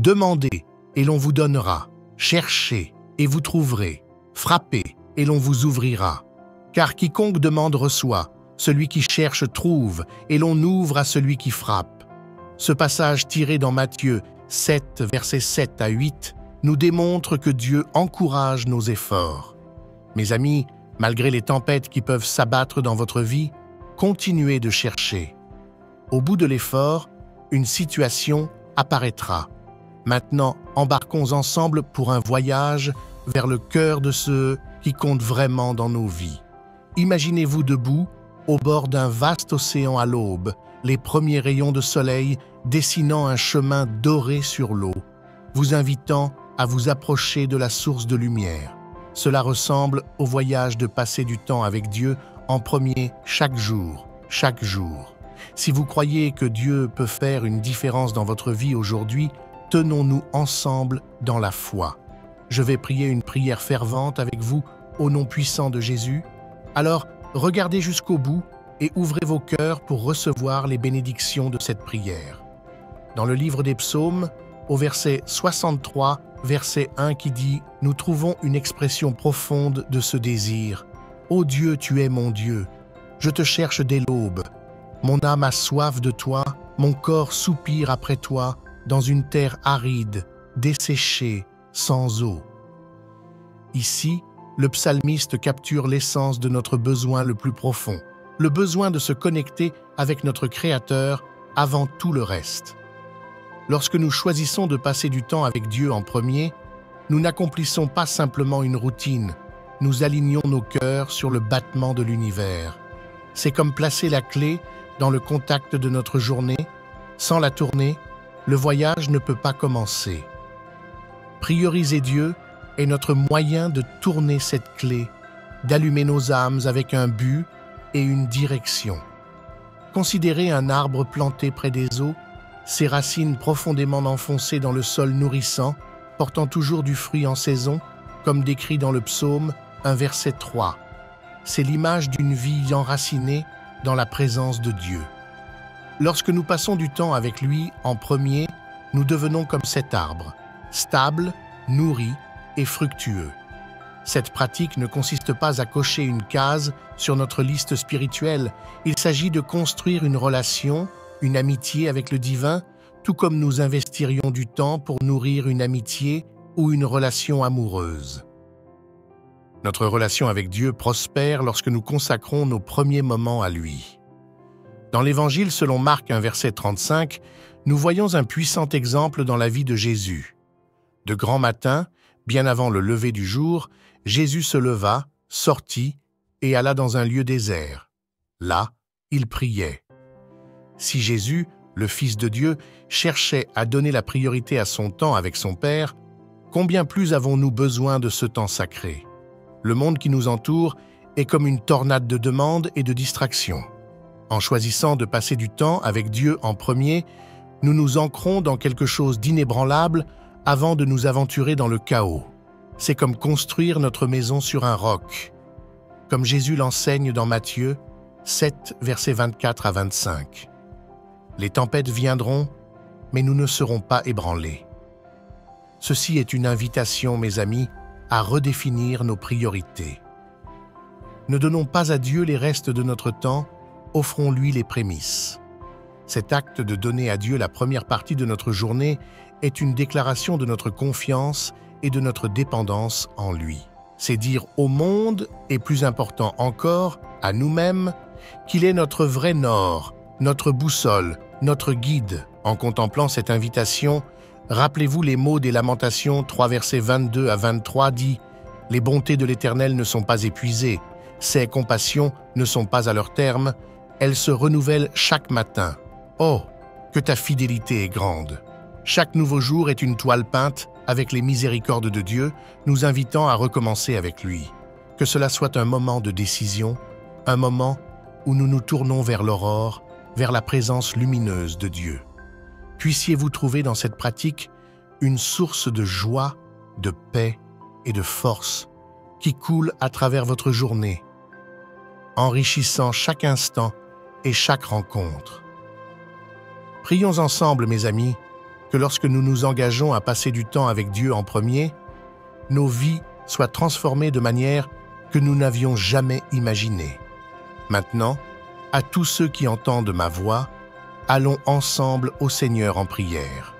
Demandez, et l'on vous donnera. Cherchez, et vous trouverez. Frappez, et l'on vous ouvrira. Car quiconque demande reçoit, celui qui cherche trouve, et l'on ouvre à celui qui frappe. Ce passage tiré dans Matthieu 7, versets 7 à 8, nous démontre que Dieu encourage nos efforts. Mes amis, malgré les tempêtes qui peuvent s'abattre dans votre vie, continuez de chercher. Au bout de l'effort, une situation apparaîtra. Maintenant, embarquons ensemble pour un voyage vers le cœur de ceux qui comptent vraiment dans nos vies. Imaginez-vous debout, au bord d'un vaste océan à l'aube, les premiers rayons de soleil dessinant un chemin doré sur l'eau, vous invitant à vous approcher de la source de lumière. Cela ressemble au voyage de passer du temps avec Dieu en premier chaque jour, chaque jour. Si vous croyez que Dieu peut faire une différence dans votre vie aujourd'hui, tenons-nous ensemble dans la foi. Je vais prier une prière fervente avec vous au nom puissant de Jésus. Alors, regardez jusqu'au bout et ouvrez vos cœurs pour recevoir les bénédictions de cette prière. Dans le livre des Psaumes, au verset 63, verset 1 qui dit « Nous trouvons une expression profonde de ce désir. Ô Dieu, tu es mon Dieu. Je te cherche dès l'aube. Mon âme a soif de toi, mon corps soupire après toi, dans une terre aride, desséchée, sans eau. » Ici, le psalmiste capture l'essence de notre besoin le plus profond, le besoin de se connecter avec notre Créateur avant tout le reste. Lorsque nous choisissons de passer du temps avec Dieu en premier, nous n'accomplissons pas simplement une routine, nous alignons nos cœurs sur le battement de l'univers. C'est comme placer la clé dans le contact de notre journée. Sans la tourner, le voyage ne peut pas commencer. Prioriser Dieu est notre moyen de tourner cette clé, d'allumer nos âmes avec un but et une direction. Considérez un arbre planté près des eaux, ses racines profondément enfoncées dans le sol nourrissant, portant toujours du fruit en saison, comme décrit dans le psaume, un verset 3. C'est l'image d'une vie enracinée dans la présence de Dieu. Lorsque nous passons du temps avec lui en premier, nous devenons comme cet arbre, stable, nourri et fructueux. Cette pratique ne consiste pas à cocher une case sur notre liste spirituelle. Il s'agit de construire une relation, une amitié avec le divin, tout comme nous investirions du temps pour nourrir une amitié ou une relation amoureuse. Notre relation avec Dieu prospère lorsque nous consacrons nos premiers moments à lui. Dans l'Évangile selon Marc 1 verset 35, nous voyons un puissant exemple dans la vie de Jésus. De grand matin, bien avant le lever du jour, Jésus se leva, sortit et alla dans un lieu désert. Là, il priait. Si Jésus, le Fils de Dieu, cherchait à donner la priorité à son temps avec son Père, combien plus avons-nous besoin de ce temps sacré? Le monde qui nous entoure est comme une tornade de demandes et de distractions. En choisissant de passer du temps avec Dieu en premier, nous nous ancrons dans quelque chose d'inébranlable avant de nous aventurer dans le chaos. C'est comme construire notre maison sur un roc, comme Jésus l'enseigne dans Matthieu 7, versets 24 à 25. Les tempêtes viendront, mais nous ne serons pas ébranlés. Ceci est une invitation, mes amis, à redéfinir nos priorités. Ne donnons pas à Dieu les restes de notre temps, offrons-lui les prémices. Cet acte de donner à Dieu la première partie de notre journée est une déclaration de notre confiance et de notre dépendance en lui. C'est dire au monde, et plus important encore, à nous-mêmes, qu'il est notre vrai nord, notre boussole, notre guide. En contemplant cette invitation, rappelez-vous les mots des Lamentations 3 versets 22 à 23 dit « Les bontés de l'Éternel ne sont pas épuisées, ses compassions ne sont pas à leur terme, elles se renouvellent chaque matin. Oh, que ta fidélité est grande !» Chaque nouveau jour est une toile peinte avec les miséricordes de Dieu, nous invitant à recommencer avec lui. Que cela soit un moment de décision, un moment où nous nous tournons vers l'aurore, vers la présence lumineuse de Dieu. Puissiez-vous trouver dans cette pratique une source de joie, de paix et de force qui coule à travers votre journée, enrichissant chaque instant et chaque rencontre. Prions ensemble, mes amis, que lorsque nous nous engageons à passer du temps avec Dieu en premier, nos vies soient transformées de manière que nous n'avions jamais imaginée. Maintenant, à tous ceux qui entendent ma voix, allons ensemble au Seigneur en prière.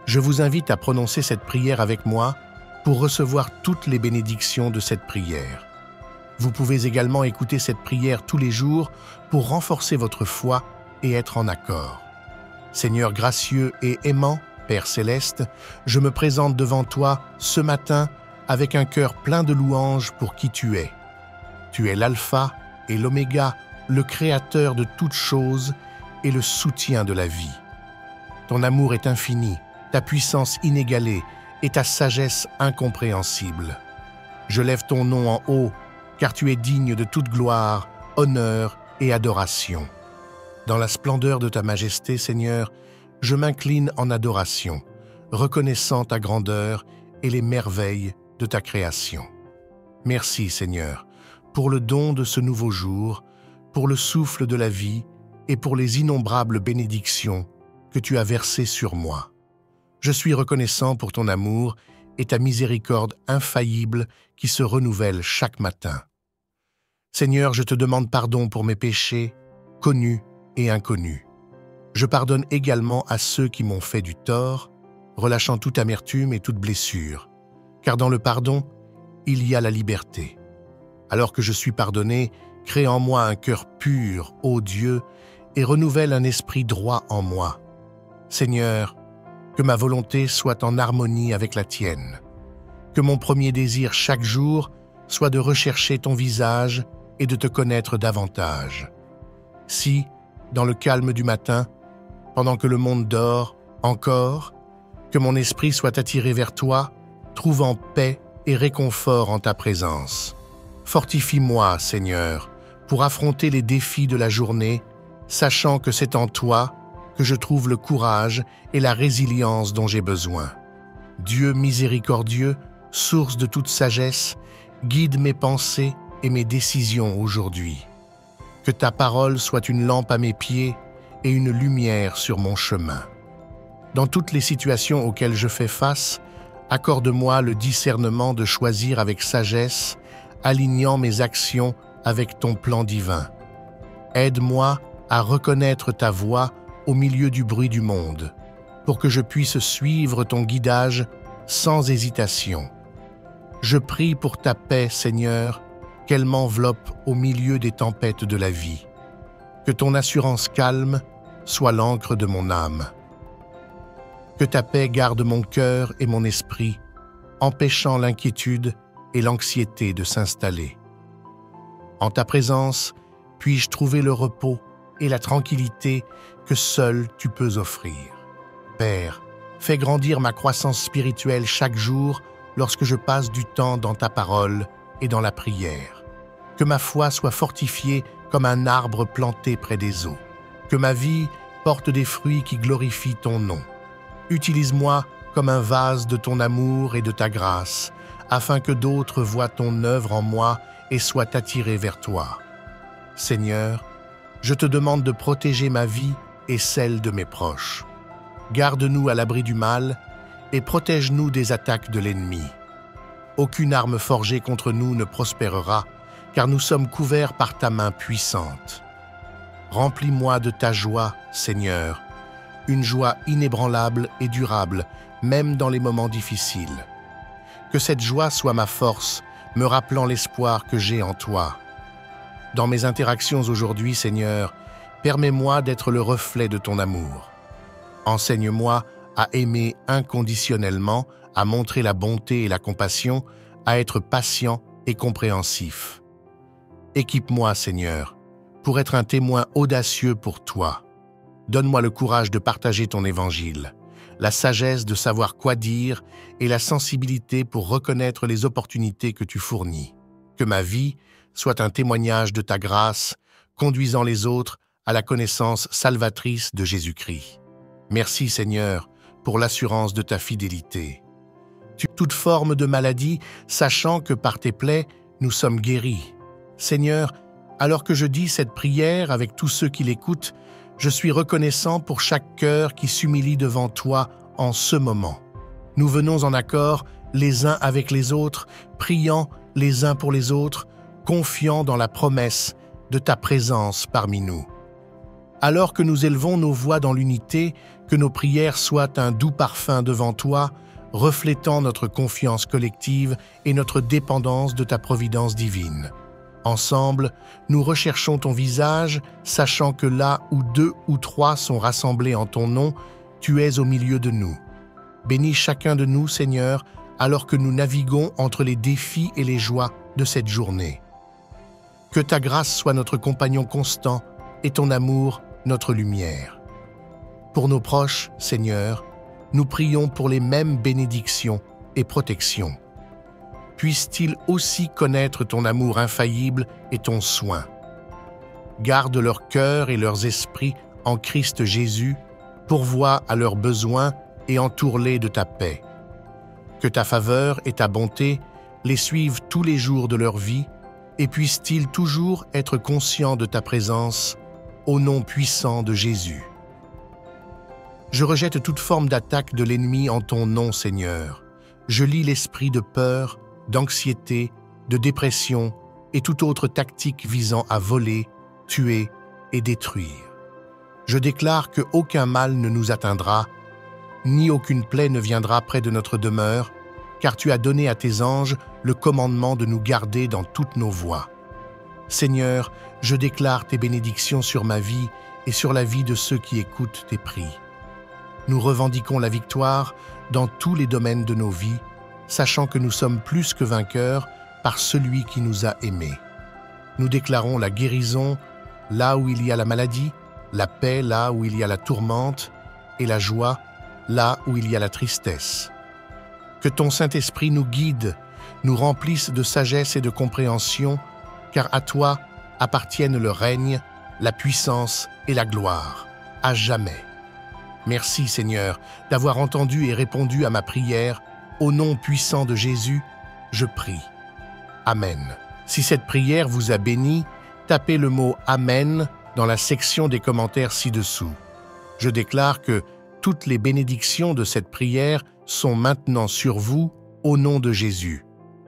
Je vous invite à prononcer cette prière avec moi pour recevoir toutes les bénédictions de cette prière. Vous pouvez également écouter cette prière tous les jours pour renforcer votre foi et être en accord. Seigneur gracieux et aimant, Père céleste, je me présente devant toi ce matin avec un cœur plein de louanges pour qui tu es. Tu es l'alpha et l'oméga, le créateur de toutes choses et le soutien de la vie. Ton amour est infini, ta puissance inégalée et ta sagesse incompréhensible. Je lève ton nom en haut, car tu es digne de toute gloire, honneur et adoration. Dans la splendeur de ta majesté, Seigneur, je m'incline en adoration, reconnaissant ta grandeur et les merveilles de ta création. Merci, Seigneur, pour le don de ce nouveau jour, pour le souffle de la vie et pour les innombrables bénédictions que tu as versées sur moi. Je suis reconnaissant pour ton amour et ta miséricorde infaillible qui se renouvelle chaque matin. Seigneur, je te demande pardon pour mes péchés, connus et inconnus. Je pardonne également à ceux qui m'ont fait du tort, relâchant toute amertume et toute blessure, car dans le pardon, il y a la liberté. Alors que je suis pardonné, crée en moi un cœur pur, ô Dieu, et renouvelle un esprit droit en moi. Seigneur, que ma volonté soit en harmonie avec la tienne. Que mon premier désir chaque jour soit de rechercher ton visage et de te connaître davantage. Si, dans le calme du matin, pendant que le monde dort, encore, que mon esprit soit attiré vers toi, trouvant paix et réconfort en ta présence. Fortifie-moi, Seigneur, pour affronter les défis de la journée, sachant que c'est en toi que je trouve le courage et la résilience dont j'ai besoin. Dieu miséricordieux, source de toute sagesse, guide mes pensées et mes décisions aujourd'hui. Que ta parole soit une lampe à mes pieds et une lumière sur mon chemin. Dans toutes les situations auxquelles je fais face, accorde-moi le discernement de choisir avec sagesse, alignant mes actions avec ton plan divin. Aide-moi à reconnaître ta voix au milieu du bruit du monde, pour que je puisse suivre ton guidage sans hésitation. Je prie pour ta paix, Seigneur, qu'elle m'enveloppe au milieu des tempêtes de la vie. Que ton assurance calme soit l'encre de mon âme. Que ta paix garde mon cœur et mon esprit, empêchant l'inquiétude et l'anxiété de s'installer. En ta présence, puis-je trouver le repos et la tranquillité que seul tu peux offrir. Père, fais grandir ma croissance spirituelle chaque jour lorsque je passe du temps dans ta parole et dans la prière. Que ma foi soit fortifiée comme un arbre planté près des eaux. Que ma vie porte des fruits qui glorifient ton nom. Utilise-moi comme un vase de ton amour et de ta grâce, afin que d'autres voient ton œuvre en moi et soient attirés vers toi. Seigneur, je te demande de protéger ma vie et celle de mes proches. Garde-nous à l'abri du mal et protège-nous des attaques de l'ennemi. Aucune arme forgée contre nous ne prospérera, car nous sommes couverts par ta main puissante. Remplis-moi de ta joie, Seigneur, une joie inébranlable et durable, même dans les moments difficiles. Que cette joie soit ma force, me rappelant l'espoir que j'ai en toi. Dans mes interactions aujourd'hui, Seigneur, permets-moi d'être le reflet de ton amour. Enseigne-moi à aimer inconditionnellement, à montrer la bonté et la compassion, à être patient et compréhensif. Équipe-moi, Seigneur, pour être un témoin audacieux pour toi. Donne-moi le courage de partager ton évangile, la sagesse de savoir quoi dire et la sensibilité pour reconnaître les opportunités que tu fournis. Que ma vie soit un témoignage de ta grâce, conduisant les autres à la connaissance salvatrice de Jésus-Christ. Merci, Seigneur, pour l'assurance de ta fidélité. Tu toute forme de maladie, sachant que par tes plaies, nous sommes guéris. Seigneur, alors que je dis cette prière avec tous ceux qui l'écoutent, je suis reconnaissant pour chaque cœur qui s'humilie devant toi en ce moment. Nous venons en accord les uns avec les autres, priant les uns pour les autres, confiant dans la promesse de ta présence parmi nous. Alors que nous élevons nos voix dans l'unité, que nos prières soient un doux parfum devant toi, reflétant notre confiance collective et notre dépendance de ta providence divine. Ensemble, nous recherchons ton visage, sachant que là où 2 ou 3 sont rassemblés en ton nom, tu es au milieu de nous. Bénis chacun de nous, Seigneur, alors que nous naviguons entre les défis et les joies de cette journée. Que ta grâce soit notre compagnon constant et ton amour notre lumière. Pour nos proches, Seigneur, nous prions pour les mêmes bénédictions et protections. Puissent-ils aussi connaître ton amour infaillible et ton soin. Garde leur cœur et leurs esprits en Christ Jésus, pourvois à leurs besoins et entoure-les de ta paix. Que ta faveur et ta bonté les suivent tous les jours de leur vie et puissent-ils toujours être conscients de ta présence, au nom puissant de Jésus. Je rejette toute forme d'attaque de l'ennemi en ton nom, Seigneur. Je lie l'esprit de peur, d'anxiété, de dépression et toute autre tactique visant à voler, tuer et détruire. Je déclare que aucun mal ne nous atteindra, ni aucune plaie ne viendra près de notre demeure, car tu as donné à tes anges le commandement de nous garder dans toutes nos voies. Seigneur, je déclare tes bénédictions sur ma vie et sur la vie de ceux qui écoutent tes prix. Nous revendiquons la victoire dans tous les domaines de nos vies, sachant que nous sommes plus que vainqueurs par celui qui nous a aimés. Nous déclarons la guérison là où il y a la maladie, la paix là où il y a la tourmente et la joie là où il y a la tristesse. Que ton Saint-Esprit nous guide, nous remplisse de sagesse et de compréhension, car à toi appartiennent le règne, la puissance et la gloire, à jamais. Merci Seigneur d'avoir entendu et répondu à ma prière. Au nom puissant de Jésus, je prie. Amen. Si cette prière vous a béni, tapez le mot « Amen » dans la section des commentaires ci-dessous. Je déclare que toutes les bénédictions de cette prière sont maintenant sur vous, au nom de Jésus.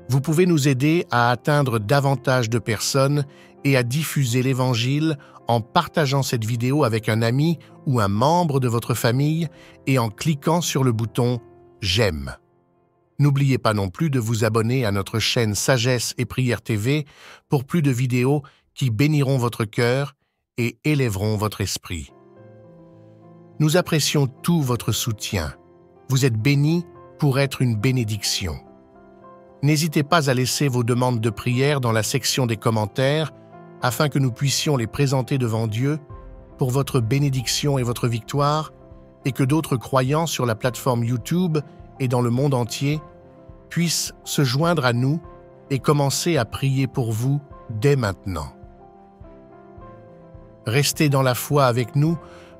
Vous pouvez nous aider à atteindre davantage de personnes et à diffuser l'Évangile en partageant cette vidéo avec un ami ou un membre de votre famille et en cliquant sur le bouton « J'aime ». N'oubliez pas non plus de vous abonner à notre chaîne Sagesse et Prière TV pour plus de vidéos qui béniront votre cœur et élèveront votre esprit. Nous apprécions tout votre soutien. Vous êtes bénis pour être une bénédiction. N'hésitez pas à laisser vos demandes de prière dans la section des commentaires afin que nous puissions les présenter devant Dieu pour votre bénédiction et votre victoire et que d'autres croyants sur la plateforme YouTube et dans le monde entier puissent se joindre à nous et commencer à prier pour vous dès maintenant. Restez dans la foi avec nous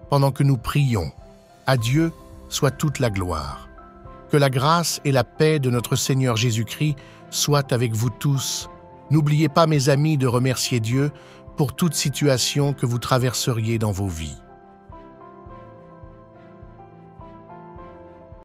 pendant que nous prions. À Dieu soit toute la gloire. Que la grâce et la paix de notre Seigneur Jésus-Christ soient avec vous tous. N'oubliez pas, mes amis, de remercier Dieu pour toute situation que vous traverseriez dans vos vies.